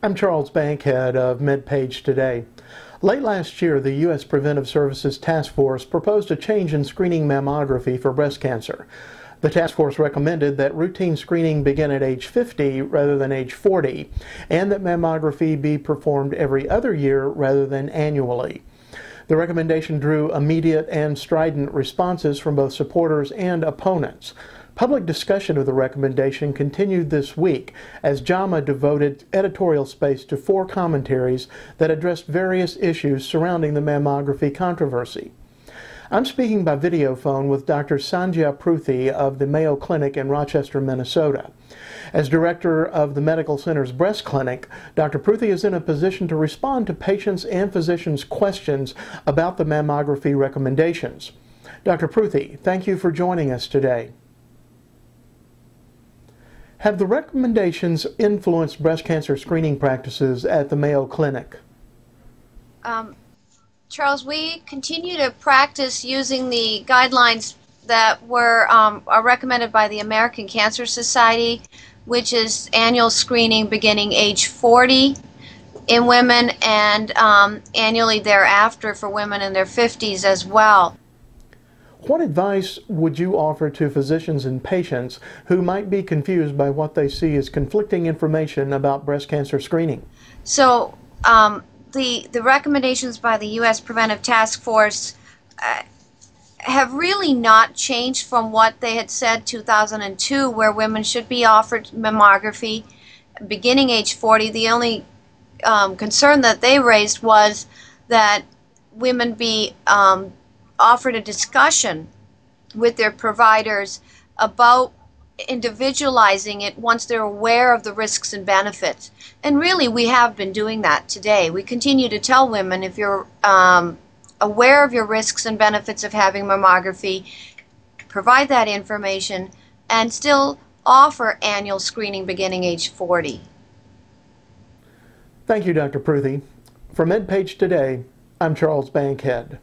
I'm Charles Bankhead of MedPage Today. Late last year, the U.S. Preventive Services Task Force proposed a change in screening mammography for breast cancer. The task force recommended that routine screening begin at age 50 rather than age 40, and that mammography be performed every other year rather than annually. The recommendation drew immediate and strident responses from both supporters and opponents. Public discussion of the recommendation continued this week as JAMA devoted editorial space to 4 commentaries that addressed various issues surrounding the mammography controversy. I'm speaking by video phone with Dr. Sandhya Pruthi of the Mayo Clinic in Rochester, Minnesota. As director of the medical center's breast clinic, Dr. Pruthi is in a position to respond to patients' and physicians' questions about the mammography recommendations. Dr. Pruthi, thank you for joining us today. Have the recommendations influenced breast cancer screening practices at the Mayo Clinic? Charles, we continue to practice using the guidelines that are recommended by the American Cancer Society, which is annual screening beginning age 40 in women and annually thereafter for women in their 50s as well. What advice would you offer to physicians and patients who might be confused by what they see as conflicting information about breast cancer screening? So the recommendations by the U.S. Preventive Task Force have really not changed from what they had said 2002, where women should be offered mammography beginning age 40. The only concern that they raised was that women be offered a discussion with their providers about individualizing it once they're aware of the risks and benefits. And really, we have been doing that today. We continue to tell women, if you're aware of your risks and benefits of having mammography, provide that information and still offer annual screening beginning age 40. Thank you, Dr. Pruthi. For MedPage Today, I'm Charles Bankhead.